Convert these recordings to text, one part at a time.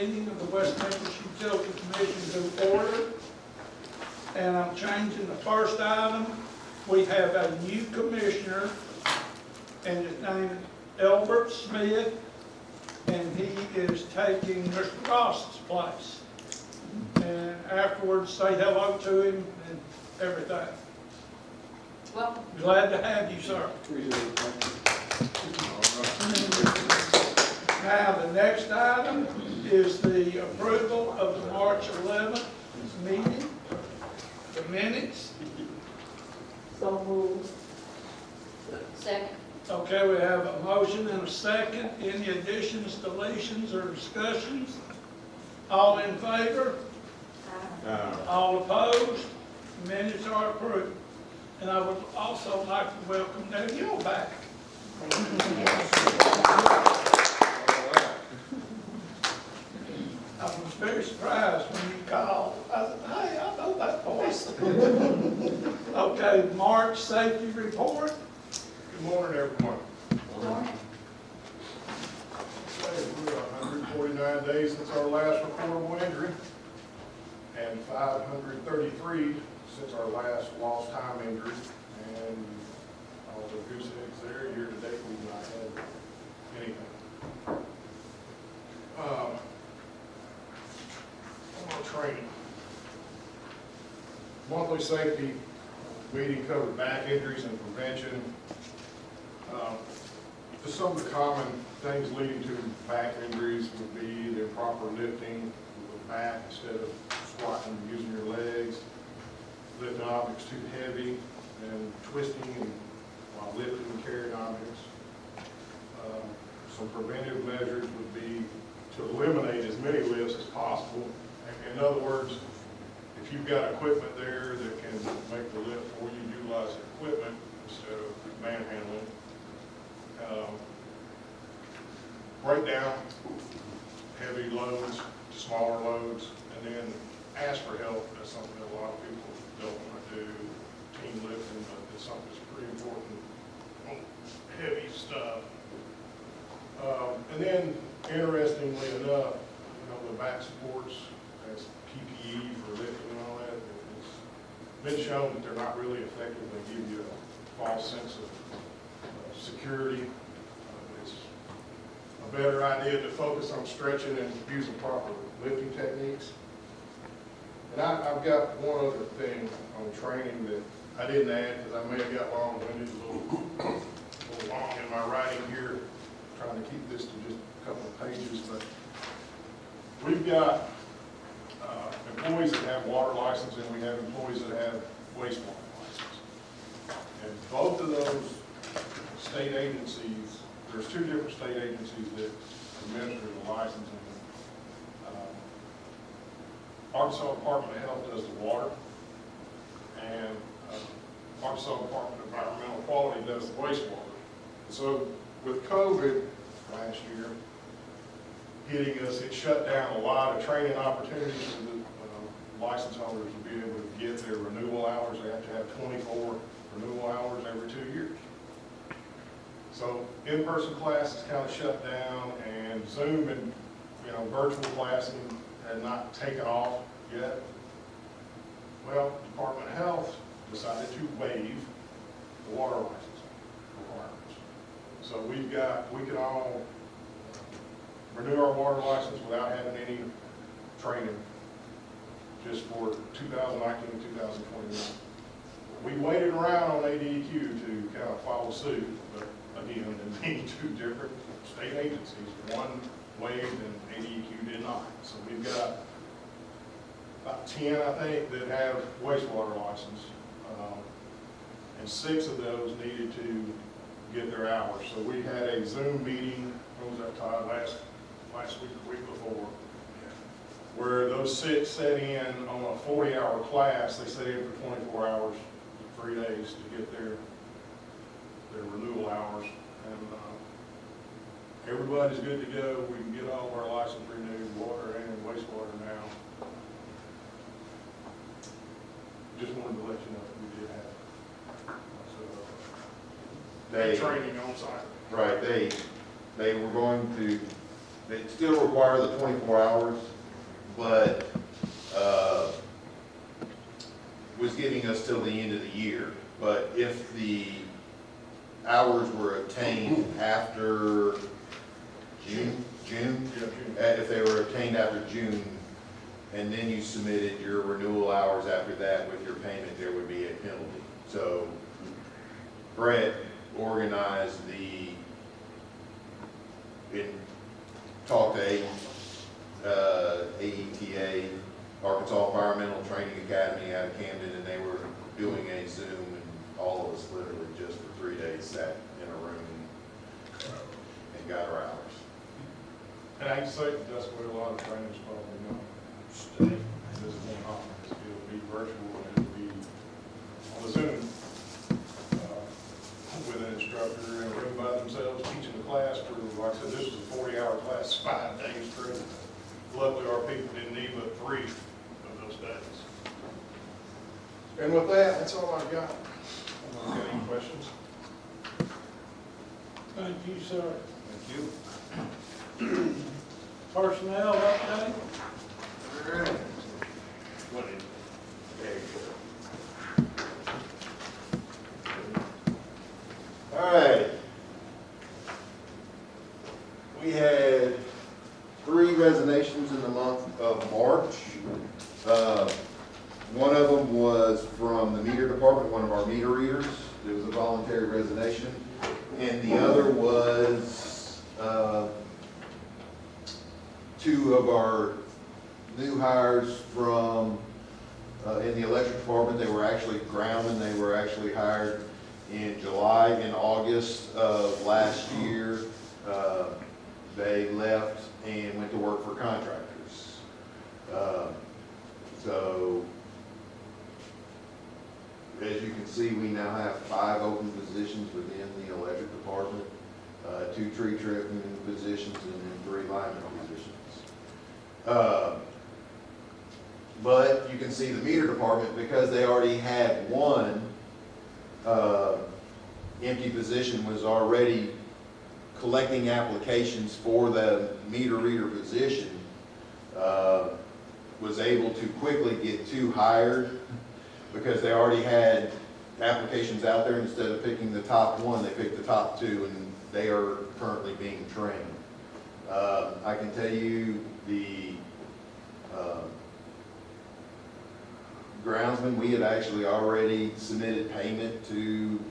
meeting of the West Memphis Utility Commission to order. And I'm changing the first item. We have a new commissioner, and his name is Elbert Smith, and he is taking Mr. Ross's place. And afterwards, say hello to him and everything. Welcome. Glad to have you, sir. Now, the next item is the approval of the March 11th meeting, the minutes. So moved. Second. Okay, we have a motion and a second. Any additions, deletions, or discussions? All in favor? All opposed? Minutes are approved. And I would also like to welcome Danielle back. I was very surprised when you called. I said, hey, I know that voice. Okay, March safety report. Good morning, everyone. Morning. We're 149 days since our last recordable injury, and 533 since our last lost time injury. And all the goose eggs there, year to date, we've not had anything. On training. Monthly safety meeting covered back injuries and prevention. Just some of the common things leading to back injuries would be the improper lifting with the back instead of squatting and using your legs, lifting objects too heavy, and twisting and while lifting and carrying objects. Some preventive measures would be to eliminate as many lifts as possible. In other words, if you've got equipment there that can make the lift for you, utilize the equipment instead of manhandling. Break down heavy loads to smaller loads, and then ask for help. That's something that a lot of people don't want to do. Team lifting, but it's something that's pretty important on heavy stuff. And then, interestingly enough, the back supports, that's PPE for lifting and all that. It's been shown that they're not really effective. They give you a false sense of security. It's a better idea to focus on stretching and using proper lifting techniques. And I've got one other thing on training that I didn't add because I may have got long-winded, a little long in my writing here, trying to keep this to just a couple of pages. But we've got employees that have water license, and we have employees that have wastewater license. And both of those state agencies, there's two different state agencies that administer the licensing. Arkansas Department of Health does the water, and Arkansas Department of Environmental Quality does the wastewater. So with COVID last year hitting us, it shut down a lot of training opportunities for the license holders to be able to get their renewal hours. They have to have 24 renewal hours every 2 years. So in-person classes kind of shut down, and Zoom and virtual classing had not taken off yet. Well, Department of Health decided to waive the water license requirements. So we can all renew our water license without having any training, just for 2019 and 2021. We waited around on ADEQ to kind of follow suit, but again, it being two different state agencies, one waived and ADEQ did not. So we've got about 10, I think, that have wastewater license, and 6 of those needed to get their hours. So we had a Zoom meeting, what was that, Todd, last week, the week before, where those 6 sat in on a 40-hour class. They sat in for 24 hours, 3 days to get their renewal hours. And everybody's good to go. We can get all of our license renewed, water and wastewater now. Just wanted to let you know that we did have training on site. Right, they were going to they still require the 24 hours, but was giving us till the end of the year. But if the hours were obtained after June, if they were obtained after June, and then you submitted your renewal hours after that with your payment, there would be a penalty. So Brett organized talked to AETA, Arkansas Environmental Training Academy out of Camden, and they were doing a Zoom, and all of us literally just for 3 days sat in a room and got our hours. And I can say that's where a lot of training is probably going to stay. This won't happen. It'll be virtual and it'll be on the Zoom with an instructor in a room by themselves teaching the class for, like I said, this was a 40-hour class, 5 days straight. Luckily, our people didn't need but 3 of those days. And with that, that's all I've got. Got any questions? Thank you, sir. Thank you. Personnel update? All right. We had 3 resignations in the month of March. One of them was from the meter department, one of our meter readers. It was a voluntary resignation. And the other was 2 of our new hires from in the electric department. They were actually groundmen. They were actually hired in July and August of last year. They left and went to work for contractors. So as you can see, we now have 5 open positions within the electric department, 2 tree trimming positions, and then 3 lineman positions. But you can see the meter department, because they already had 1 empty position, was already collecting applications for the meter reader position, was able to quickly get 2 hired because they already had applications out there. Instead of picking the top 1, they picked the top 2, and they are currently being trained. I can tell you the groundsmen, we had actually already submitted payment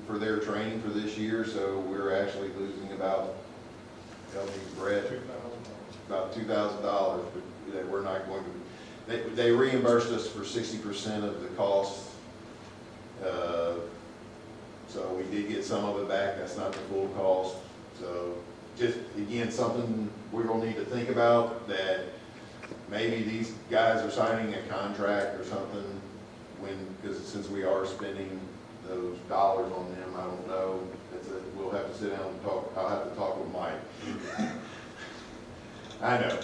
for their training for this year, so we're actually losing about, tell me, Brett, about $2,000, but that we're not going to. They reimbursed us for 60% of the cost, so we did get some of it back. That's not the full cost. So just again, something we're gonna need to think about, that maybe these guys are signing a contract or something because since we are spending those dollars on them, I don't know. We'll have to sit down and talk. I'll have to talk with Mike. I know.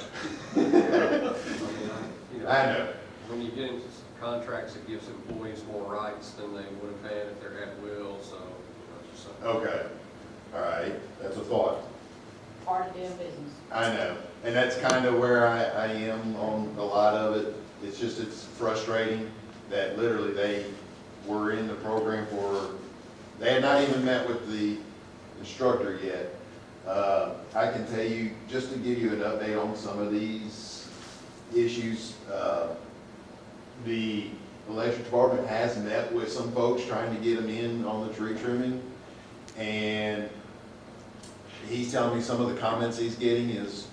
I know. When you get into contracts, it gives employees more rights than they would have had if they're at will, so, just something. Okay. All right. That's a thought. Part of doing business. I know. And that's kind of where I am on a lot of it. It's frustrating that literally they were in the program they had not even met with the instructor yet. I can tell you, just to give you an update on some of these issues, the electric department has met with some folks trying to get them in on the tree trimming, and he's telling me some of the comments he's getting is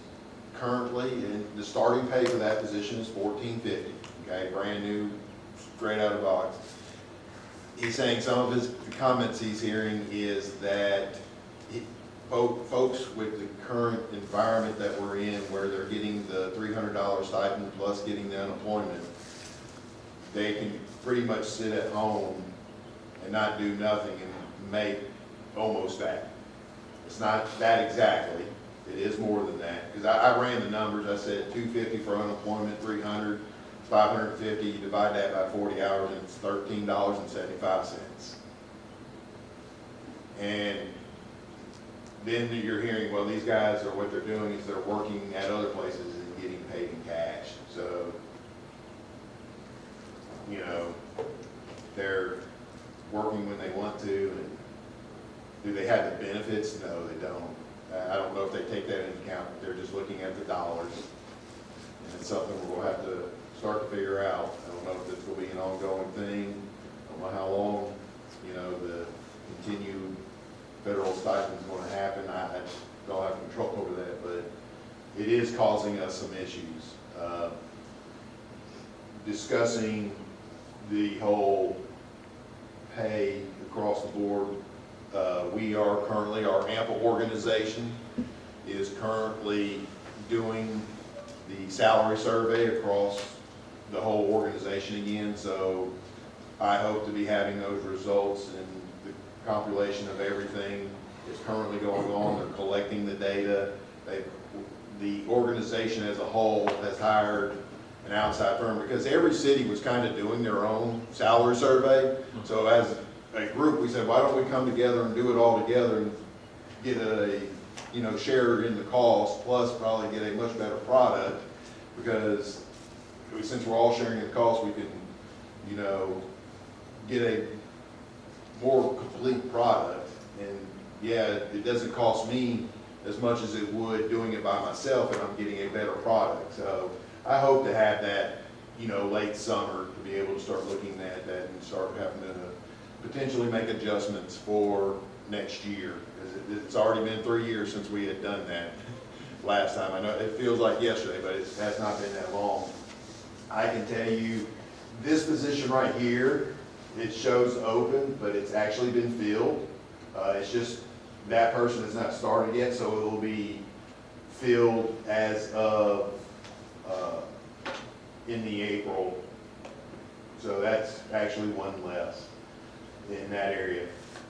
currently, and the starting pay for that position is $14.50, okay, brand new, straight out of the box. He's saying some of the comments he's hearing is that folks with the current environment that we're in, where they're getting the $300 stipend plus getting the unemployment, they can pretty much sit at home and not do nothing and make almost that. It's not that exactly. It is more than that. Because I ran the numbers. I said $250 for unemployment, $300, $550. You divide that by 40 hours, and it's $13.75. And then you're hearing, well, these guys are, what they're doing is they're working at other places and getting paid in cash. So, you know, they're working when they want to, and do they have the benefits? No, they don't. I don't know if they take that into account, but they're just looking at the dollars. And it's something we'll have to start to figure out. I don't know if this will be an ongoing thing. I don't know how long, you know, the continued federal stipend is going to happen. I just don't have control over that, but it is causing us some issues. Discussing the whole pay across the board. We are currently, our AMPA organization is currently doing the salary survey across the whole organization again. So I hope to be having those results, and the compilation of everything is currently going on. They're collecting the data. The organization as a whole has hired an outside firm, because every city was kind of doing their own salary survey. So as a group, we said, why don't we come together and do it all together and get a, you know, share in the cost, plus probably get a much better product, because since we're all sharing the cost, we can, you know, get a more complete product. And yeah, it doesn't cost me as much as it would doing it by myself, and I'm getting a better product. So I hope to have that, you know, late summer, to be able to start looking at that and start having to potentially make adjustments for next year. Because it's already been 3 years since we had done that last time. I know it feels like yesterday, but it has not been that long. I can tell you, this position right here, it shows open, but it's actually been filled. It's just that person has not started yet, so it will be filled as of in the April. So that's actually one less in that area.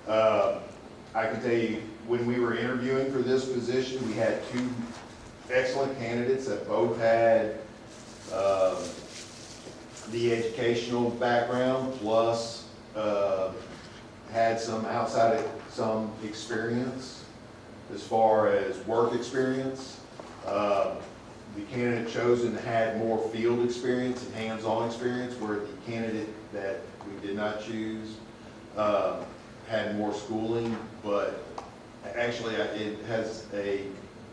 I can tell you, when we were interviewing for this position, we had 2 excellent candidates that both had the educational background, plus had some some experience as far as work experience. The candidate chosen had more field experience and hands-on experience, where the candidate that we did not choose had more schooling, but actually it has a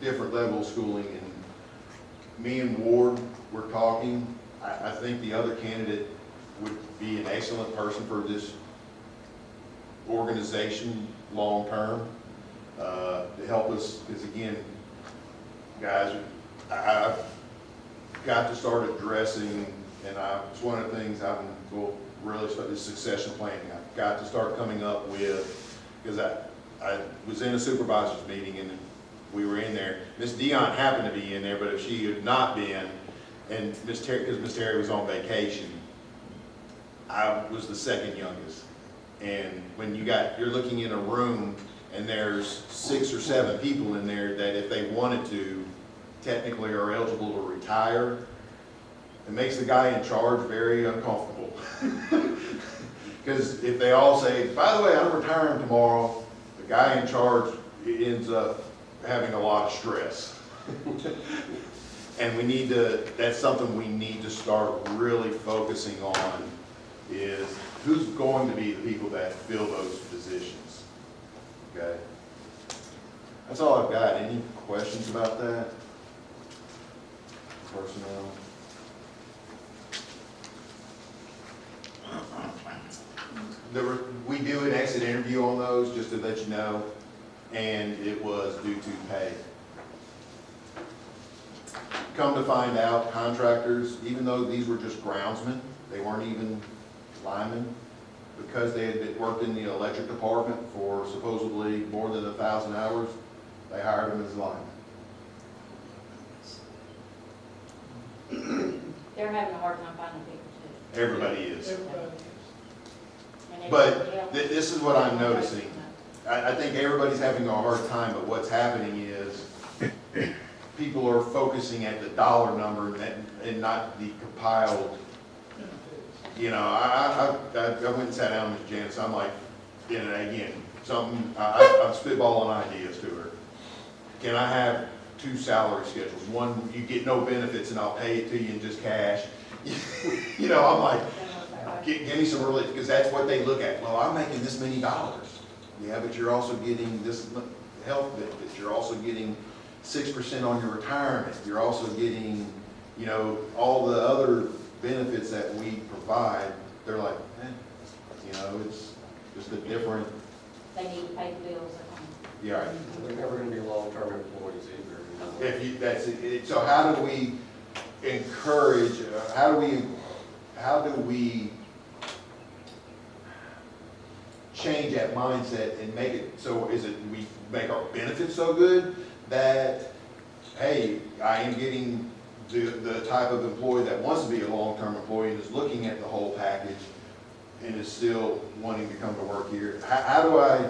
different level of schooling. And me and Ward were talking. I think the other candidate would be an excellent person for this organization long-term, to help us, because again, guys, I've got to start addressing, and it's one of the things will really start this succession planning. I've got to start coming up with, because I was in a supervisor's meeting and we were in there. Miss Dion happened to be in there, but if she had not been, and because Miss Terry was on vacation, I was the second youngest. And when you're looking in a room and there's 6 or 7 people in there that, if they wanted to, technically are eligible to retire, it makes the guy in charge very uncomfortable. Because if they all say, by the way, I'm retiring tomorrow, the guy in charge ends up having a lot of stress. And that's something we need to start really focusing on, is who's going to be the people that fill those positions. Okay? That's all I've got. Any questions about that? Personnel? We do an exit interview on those, just to let you know, and it was due to pay. Come to find out, contractors, even though these were just groundsmen, they weren't even linemen, because they had worked in the electric department for supposedly more than 1,000 hours, they hired them as linemen. They're having a hard time finding people too. Everybody is. Everybody is. And they But don't help. this is what I'm noticing. I think everybody's having a hard time, but what's happening is people are focusing at the dollar number and not the compiled. You know, I went and sat down with Janice. I'm like, you know, again, I'm spitballing ideas to her. can I have 2 salary schedules? One, you get no benefits and I'll pay it to you in just cash. You know, I'm like, give me some relief, because that's what they look at. Well, I'm making this many dollars. Yeah, but you're also getting this health benefits. You're also getting 6% on your retirement. You're also getting, you know, all the other benefits that we provide. They're like, you know, it's just a different, They need to pay the bills at home. yeah, right. They're never gonna be long-term employees either. If you, that's it, so how do we encourage, how do we change that mindset and make it, so is it, we make our benefits so good that, hey, I am getting the type of employee that wants to be a long-term employee and is looking at the whole package and is still wanting to come to work here? How do I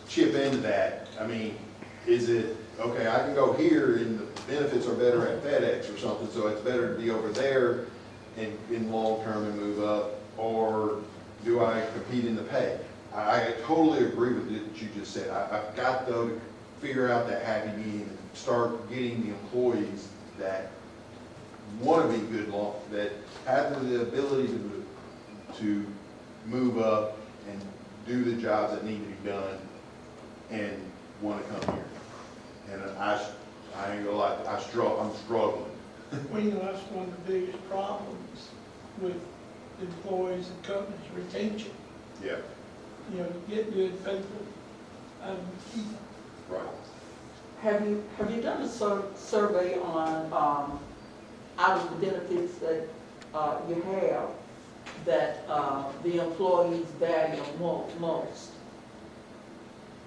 chip into that? I mean, is it, okay, I can go here and the benefits are better at FedEx or something, so it's better to be over there in long-term and move up, or do I compete in the pay? I totally agree with what you just said. I've got though to figure out that happy medium and start getting the employees that want to be good that have the ability to move up and do the jobs that need to be done and want to come here. And I ain't gonna lie, I'm struggling. We know that's one of the biggest problems with employees and companies, retention. Yeah, You know, you get good people, keep them. right. Have you done a survey on, out of the benefits that, you have, that, the employees value most?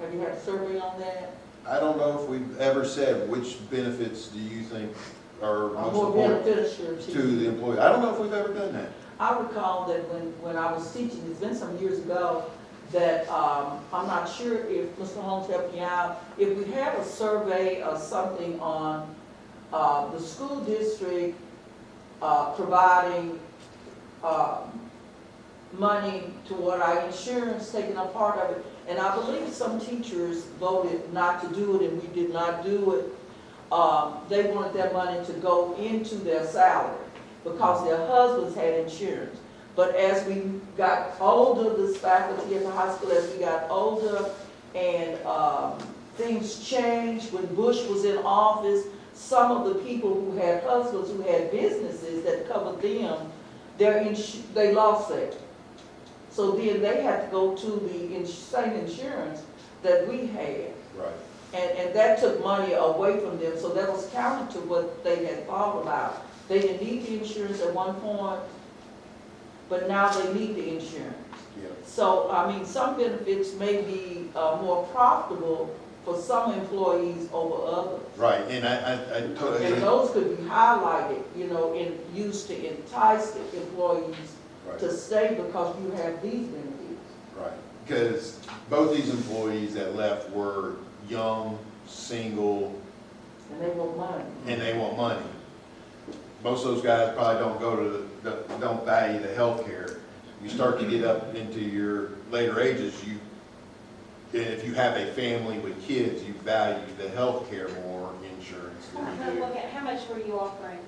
Have you had a survey on that? I don't know if we've ever said which benefits do you think are most More important beneficial to the employee. I don't know if we've ever done that. I recall that when I was teaching, it's been some years ago, that, I'm not sure if Mr. Holmes helped me out, if we have a survey or something on, the school district, providing, money toward our insurance, taking a part of it. And I believe some teachers voted not to do it, and we did not do it. They wanted their money to go into their salary because their husbands had insurance. But as we got older, this faculty at the high school, as we got older and things changed, when Bush was in office, some of the people who had husbands who had businesses that covered them, they lost it. So then they had to go to the same insurance that we had. Right. And that took money away from them, so that was counter to what they had thought about. They didn't need the insurance at one point, but now they need the insurance. Yeah. So, I mean, some benefits may be more profitable for some employees over others. Right, and I totally And agree. those could be highlighted, you know, and used to entice the employees Right. to stay because you have these benefits. Right, because both these employees that left were young, single, And they want money. and they want money. Most of those guys probably don't value the health care. You start to get up into your later ages, and if you have a family with kids, you value the health care more insurance than you do. Look at, how much were you offering?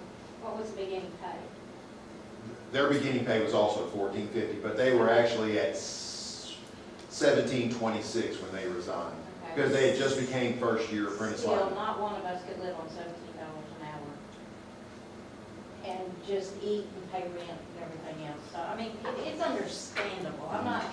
What was the beginning pay? Their beginning pay was also $14.50, but they were actually at $17.26 when they resigned. Okay. Because they had just became first-year apprentice Still, linemen. not one of us could live on $17 an hour and just eat and pay rent and everything else. So, I mean, it's understandable. I'm not,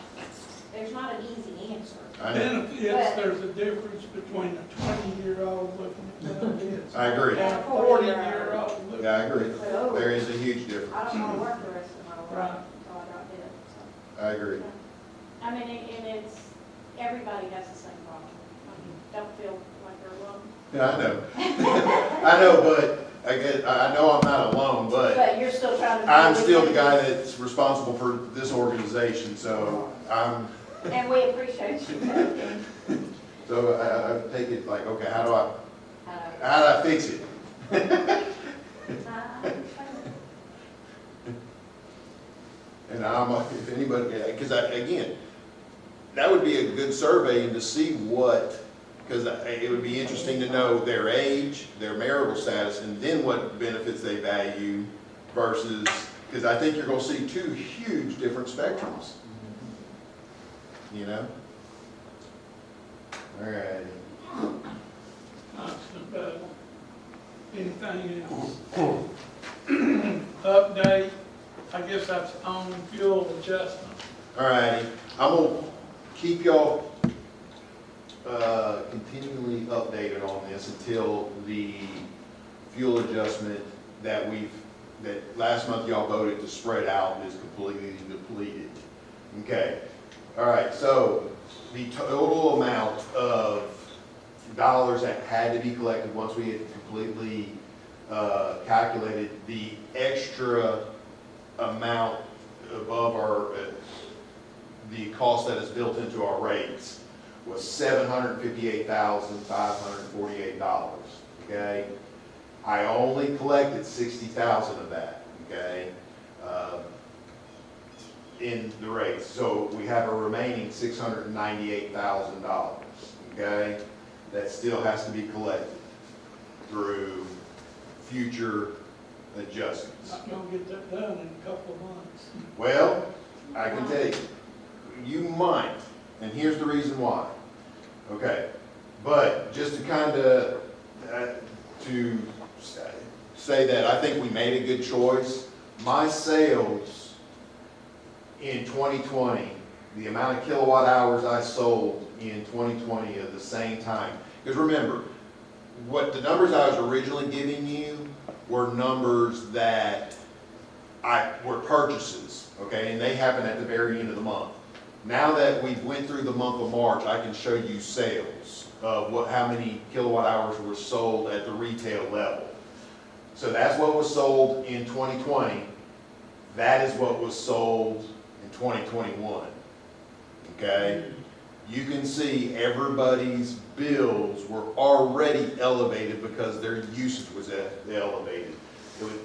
there's not an easy answer. I know. Benefits, there's a difference between a 20-year-old looking at benefits I agree. and a 40-year-old looking. Yeah, I agree. Oh. There is a huge difference. I don't want to work the rest of my life, Right. so I dropped it. I agree. I mean, and it's, everybody has the same problem. I mean, don't feel like they're alone. Yeah, I know. I know, but I know I'm not alone, but But you're still trying to. I'm still the guy that's responsible for this organization, so And we appreciate you. so I take it like, okay, how do Uh, I fix it? And I'm like, if anybody, because again, that would be a good survey and to see what because it would be interesting to know their age, their marital status, and then what benefits they value versus, because I think you're gonna see two huge different spectrums. You know? All right. Anything else? Update, I guess that's on fuel adjustment. All righty, I'm gonna keep y'all continually updated on this until the fuel adjustment that last month y'all voted to spread out is completely depleted. Okay, all right, so the total amount of dollars that had to be collected once we had completely calculated the extra amount above our, the cost that is built into our rates was $758,548, okay? I only collected $60,000 of that, okay? In the rates, so we have a remaining $698,000, okay? That still has to be collected through future adjustments. Not gonna get that done in a couple of months. Well, I can tell you, you might, and here's the reason why. Okay, but just to kind of, to say that I think we made a good choice, my sales in 2020, the amount of kilowatt hours I sold in 2020 at the same time, because remember, what the numbers I was originally giving you were numbers that were purchases, okay, and they happen at the very end of the month. Now that we've went through the month of March, I can show you sales of how many kilowatt hours were sold at the retail level. So that's what was sold in 2020. That is what was sold in 2021, okay? You can see everybody's bills were already elevated because their usage was elevated.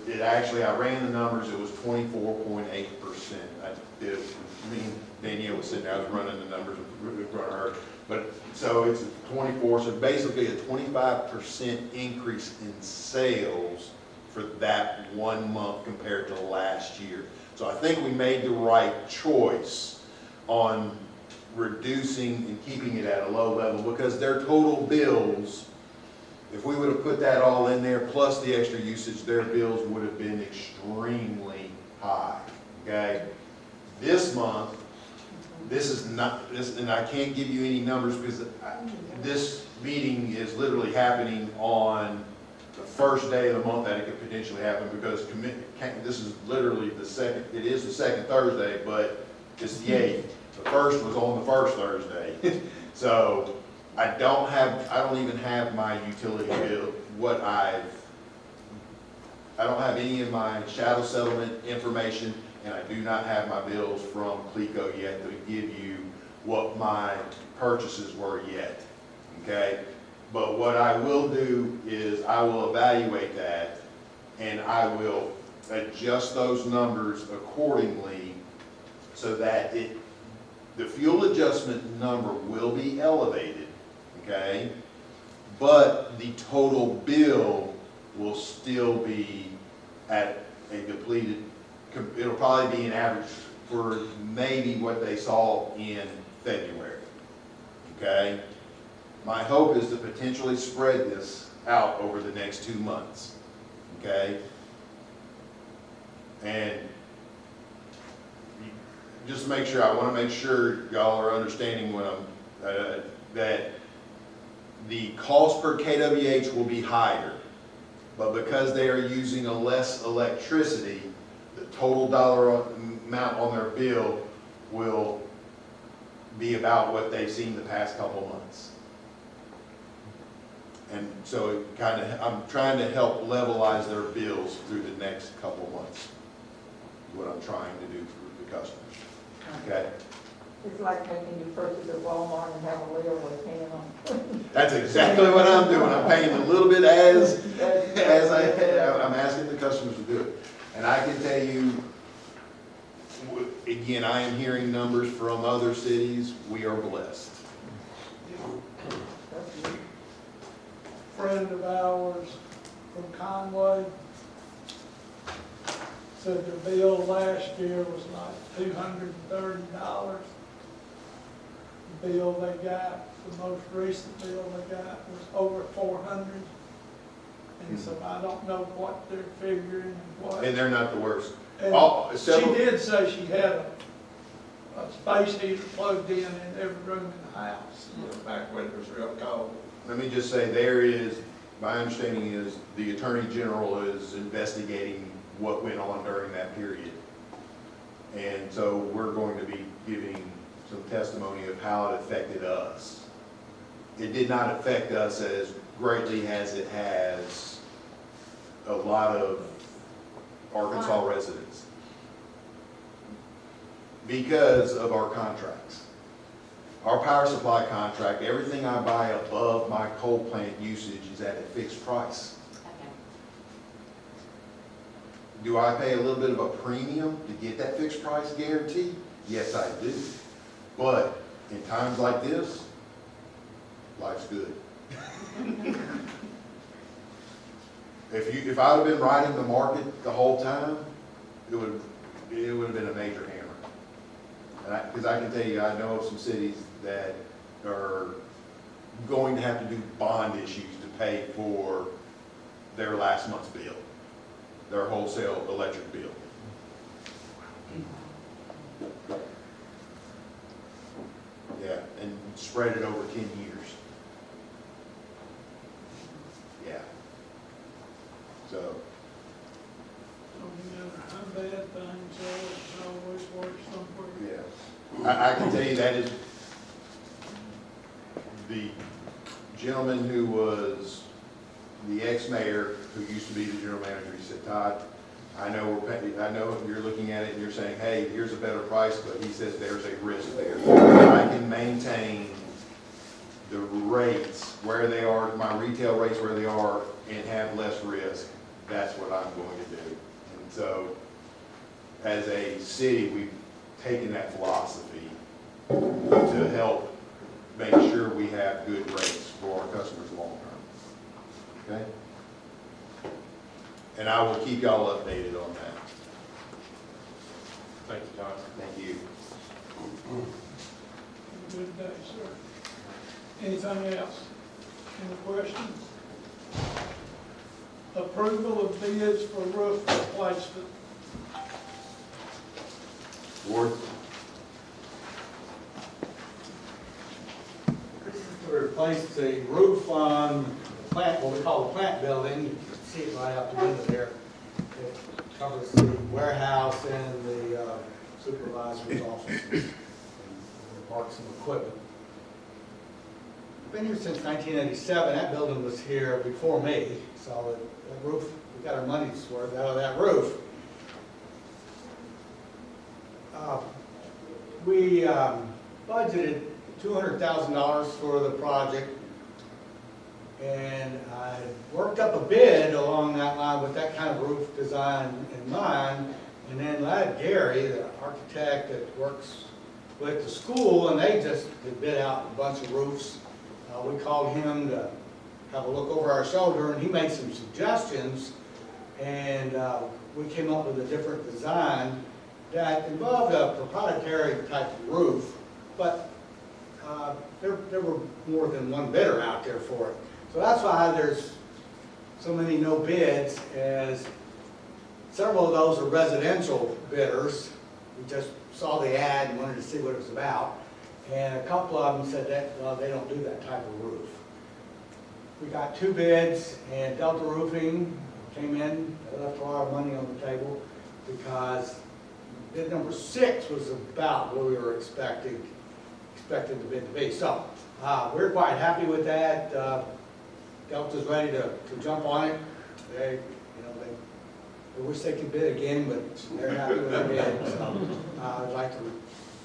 It actually, I ran the numbers, it was 24.8%. Me and Danielle was sitting there, I was running the numbers in front of her. But, so it's 24, so basically a 25% increase in sales for that 1 month compared to last year. So I think we made the right choice on reducing and keeping it at a low level, because their total bills, if we would have put that all in there, plus the extra usage, their bills would have been extremely high, okay? This month, this is not, and I can't give you any numbers because this meeting is literally happening on the first day of the month that it could potentially happen, because this is literally the second, it is the second Thursday, but it's the 8th. The first was on the first Thursday. So I don't even have my utility bill, I don't have any of my shadow settlement information, and I do not have my bills from CLECO yet to give you what my purchases were yet, okay? But what I will do is I will evaluate that, and I will adjust those numbers accordingly so that the fuel adjustment number will be elevated, okay? But the total bill will still be at a depleted, it'll probably be an average for maybe what they saw in February, okay? My hope is to potentially spread this out over the next 2 months, okay? And just to make sure, I want to make sure y'all are understanding when that the cost per kWh will be higher, but because they are using less electricity, the total dollar amount on their bill will be about what they've seen the past couple months. And so it kind of, I'm trying to help levelize their bills through the next couple months, is what I'm trying to do for the customers. Okay? It's like making you purchase at Walmart and have a layaway paying on. That's exactly what I'm doing. I'm paying a little bit as I'm asking the customers to do it. And I can tell you, again, I am hearing numbers from other cities. We are blessed. friend of ours from Conway said the bill last year was like $230. The bill they got, the most recent bill they got was over 400. And so I don't know what they're figuring and what. And they're not the worst. And All- she several- did say she had a space heater plugged in every room in the house, you know, back when it was real cold. Let me just say, there is, my understanding is the Attorney General is investigating what went on during that period. And so we're going to be giving some testimony of how it affected us. It did not affect us as greatly as it has a lot of Arkansas residents. Because of our contracts. Our power supply contract, everything I buy above my coal plant usage is at a fixed price. Okay. Do I pay a little bit of a premium to get that fixed price guarantee? Yes, I do. But in times like this, life's good. If I'd have been riding the market the whole time, it would have been a major hammer. And because I can tell you, I know of some cities that are going to have to do bond issues to pay for their last month's bill, their wholesale electric bill. Yeah, and spread it over 10 years. Yeah. So, No matter how bad things are, it's always worse somewhere. yeah. I can tell you that is the gentleman who was the ex-mayor, who used to be the general manager. He said, Todd, I know you're looking at it and you're saying, hey, here's a better price, but he says there's a risk there. I can maintain the rates where they are, my retail rates where they are, and have less risk. That's what I'm going to do. And so, as a city, we've taken that philosophy to help make sure we have good rates for our customers long term. Okay? And I will keep y'all updated on that. Thank you, Todd. Thank you. Good day, sir. Anything else? Any questions? Approval of bids for roof replacement. Ward? This is to replace the roof on the plant, what we call the plant building. You can see it right out the window there. It covers the warehouse and the supervisor's offices and the parks and equipment. Been here since 1987. That building was here before me, so the roof, we got our money's worth out of that roof. We budgeted $200,000 for the project, and I worked up a bid along that line with that kind of roof design in mind, and then Lad Gary, the architect that works with the school, and they just bid out a bunch of roofs. We called him to have a look over our shoulder, and he made some suggestions, and we came up with a different design that involved a proprietary type of roof, but there were more than one bidder out there for it. So that's why there's so many no bids, as several of those are residential bidders. We just saw the ad and wanted to see what it was about. And a couple of them said that they don't do that type of roof. We got 2 bids, and Delta Roofing came in, they left a lot of money on the table, because bid number 6 was about what we were expected the bid to be. So we're quite happy with that. Delta's ready to jump on it. They wish they could bid again, but they're happy with their bid. So I'd like to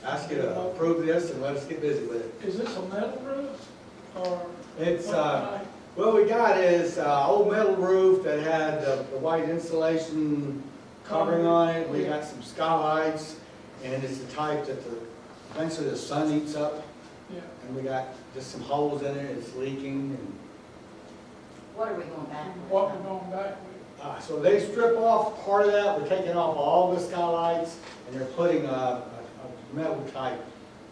ask you to approve this and let us get busy with it. Is this a metal roof or? It's, what type? what we got is old metal roof that had the white insulation covering on it. We got some skylights, and it's the type that eventually the sun eats up. Yeah. And we got just some holes in it, it's leaking. And What are we going back with? what we're going back with. So they strip off part of that, we're taking off all the skylights, and they're putting a metal type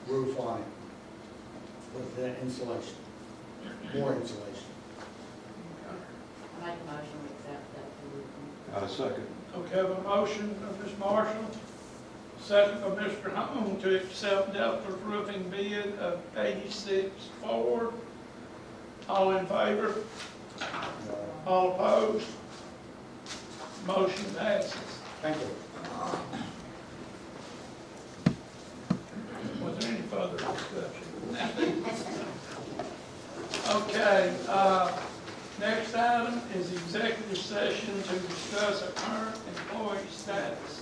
roof on it with the insulation, more insulation. I make a motion to accept that. I second. Okay, I have a motion of Ms. Marshall, second by Mr. Hone to accept Delta's roofing bid of 86.4. All in favor? All opposed? Motion passes. Thank you. Was there any further discussion? Okay, next item is executive session to discuss a current employee status.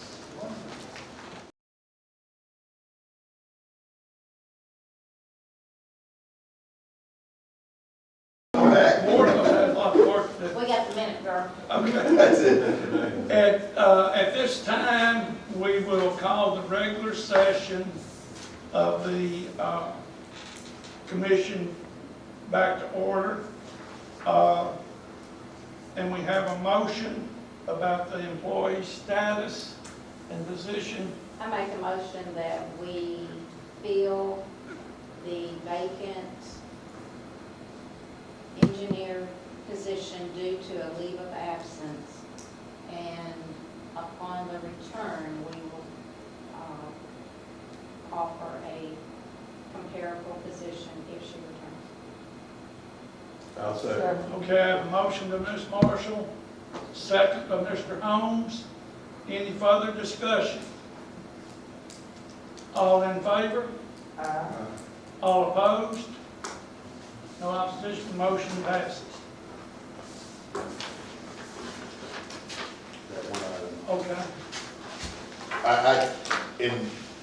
Board of us has a lot of work to do. We got the minute, girl. Okay. That's it. At this time, we will call the regular session of the commission back to order. And we have a motion about the employee status and position. I make a motion that we fill the vacant engineer position due to a leave of absence. And upon the return, we will offer a comparable position if she returns. I'll second. Okay, I have a motion by Ms. Marshall, second by Mr. Holmes. Any further discussion? All in favor? All opposed? No opposition, motion passes. That one item. Okay.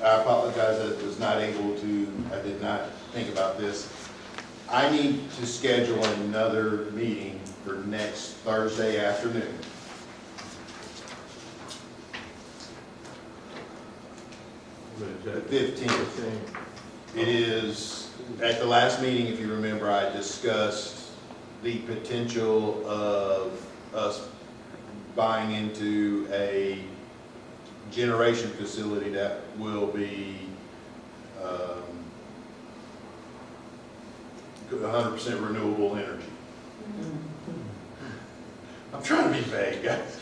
I apologize that I was not able to, I did not think about this. I need to schedule another meeting for next Thursday afternoon. The 15th. It is, at the last meeting, if you remember, I discussed the potential of us buying into a generation facility that will be 100% renewable energy. I'm trying to be vague, guys.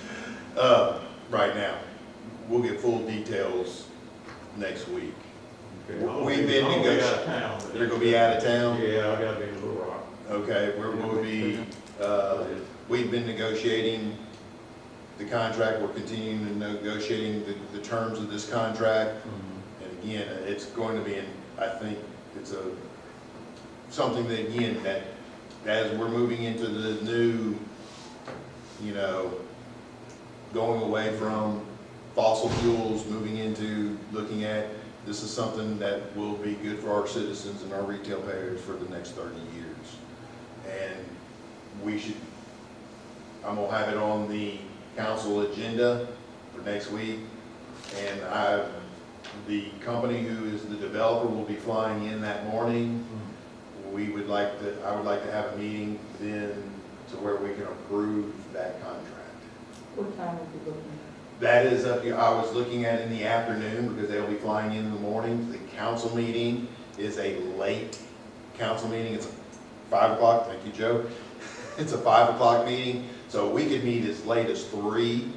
Right now, we'll get full details next week. We've been negotiating. They're gonna be out of town? Yeah, I gotta be in Little Rock. Okay, we'll be, we've been negotiating the contract, we're continuing to negotiating the terms of this contract. And again, it's going to be, I think, it's something that, again, that as we're moving into the new, going away from fossil fuels, moving into looking at, this is something that will be good for our citizens and our retail payers for the next 30 years. And we should, I'm gonna have it on the council agenda for next week. And the company who is the developer will be flying in that morning. I would like to have a meeting then to where we can approve that contract. What time are you looking That is up to, I was looking at in the afternoon because they'll be flying in the morning. The council meeting is a late council meeting. It's 5 o'clock. Thank you, Joe. It's a 5 o'clock meeting, so we could meet as late as 3.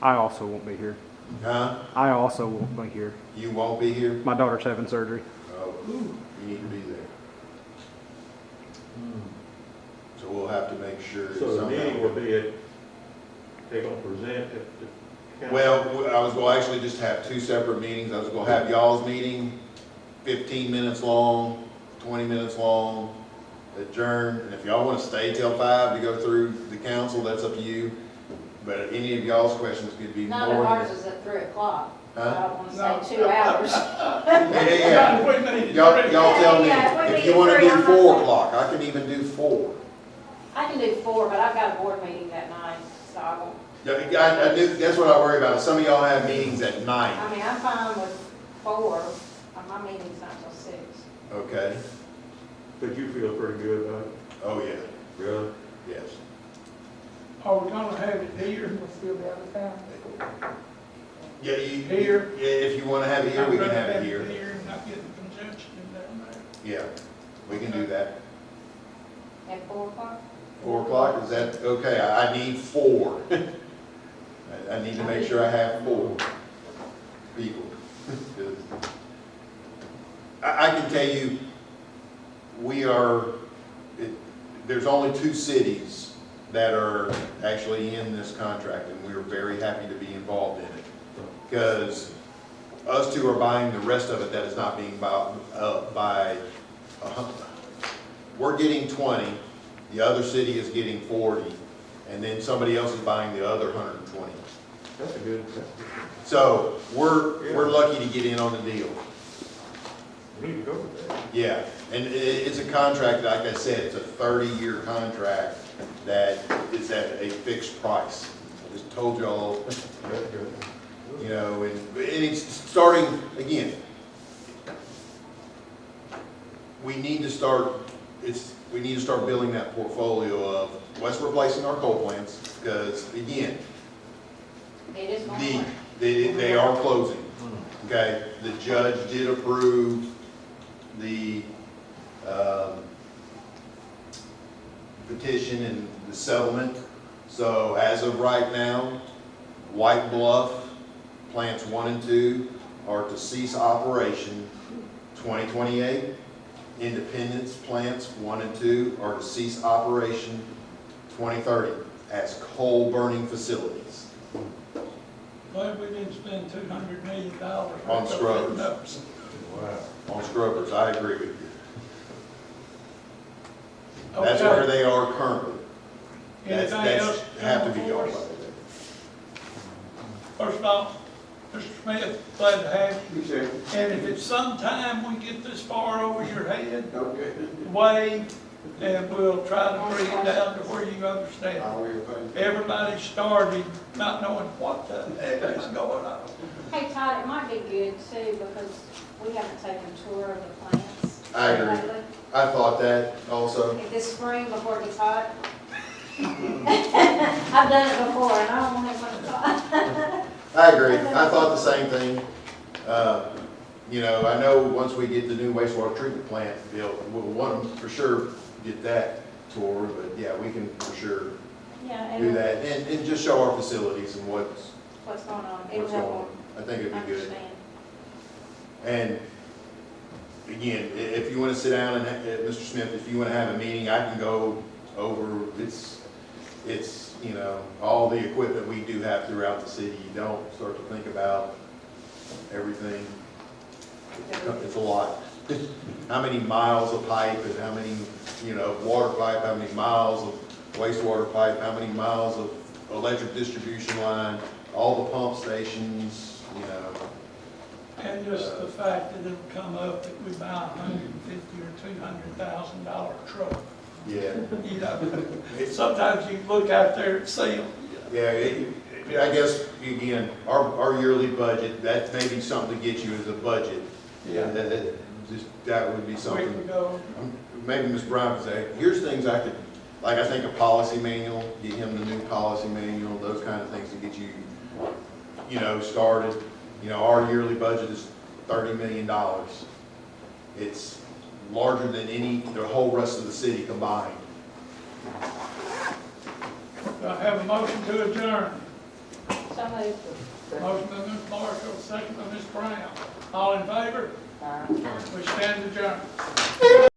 I also won't be here. Huh? I also won't be here. You won't be here? My daughter's having surgery. Oh, you need to be there. So we'll have to make sure. So the somehow- meeting will be at, they're gonna present at the council? Well, I was gonna actually just have 2 separate meetings. I was gonna have y'all's meeting, 15 minutes long, 20 minutes long, adjourn. And if y'all wanna stay till 5 to go through the council, that's up to you. But any of y'all's questions could be more. None of ours is at 3 o'clock. I Huh? don't want No. to say 2 hours. Yeah. We need Y'all three. tell me, Yeah, we if you need wanna 3, do I'm not 4 saying- o'clock, I can even do 4. I can do 4, but I've got a board meeting that night, so I won't. Yeah, I do, that's what I worry about. Some of y'all have meetings at night, I mean, I'm fine with 4, my meeting's not till 6. okay? But you feel pretty good about it? Oh, yeah. Really? Yes. Are we gonna have it here? We'll still be out of town. Yeah, Here. yeah, if you wanna have it here, we can have it here. Here, and not getting congestion down there. Yeah, we can do that. At 4 o'clock? 4 o'clock, is that, okay, I need 4. I need to make sure I have 4 people. I can tell you, there's only 2 cities that are actually in this contract, and we're very happy to be involved in it. Because us 2 are buying the rest of it that is not being bought by, we're getting 20, the other city is getting 40, and then somebody else is buying the other 120. That's a good, So we're lucky to get in on the deal. we need to go with that. Yeah, and it's a contract, like I said, it's a 30-year contract that is at a fixed price. I just told y'all, That's good. you know, and it's starting, again, we need to start building that portfolio of what's replacing our coal plants, because again, It is going on. they are closing, okay? The judge did approve the petition and the settlement. So as of right now, White Bluff, plants 1 and 2 are to cease operation 2028. Independence plants 1 and 2 are to cease operation 2030 as coal burning facilities. Glad we didn't spend $200 million. On scrubbers. Wow. On scrubbers, I agree with you. That's where they are currently. Anything else? Have to be for gone us? by First off, Mr. Smith, glad to have you. And if it's sometime we get this far over your head, wave, and we'll try to bring it down to where you understand. Everybody started not knowing what the heck is going on. Hey Todd, it might be good too, because we haven't taken a tour of the plants. I agree. lately. I thought that also. This spring before it gets hot. I've done it before and I don't want it when it's hot. I agree. I thought the same thing. You know, I know once we get the new wastewater treatment plant built, we'll want to for sure get that tour, but yeah, we can for sure Yeah, do and that and just show our facilities and what's what's going on. It'll going on. help I think it'd them be good. understand. And again, if you want to sit down and, Mr. Smith, if you want to have a meeting, I can go over, it's, you know, all the equipment we do have throughout the city. You don't start to think about everything. It's a lot. How many miles of pipe and how many, you know, water pipe, how many miles of wastewater pipe, how many miles of electric distribution line, all the pump stations, you know. And just the fact that it'll come up that we buy $150,000 or $200,000 truck. Yeah. You know, sometimes you look out there and see them. Yeah, I guess, again, our yearly budget, that may be something to get you as a budget. Yeah. That would be We something. can go, Maybe Ms. Brown could say, here's things I could, like I think a policy manual, get him the new policy manual, those kind of things to get you, you know, started. You know, our yearly budget is $30 million. It's larger than the whole rest of the city combined. do I have a motion to adjourn. So moved. Motion by Ms. Marshall, second by Ms. Brown. All in favor? We stand adjourned.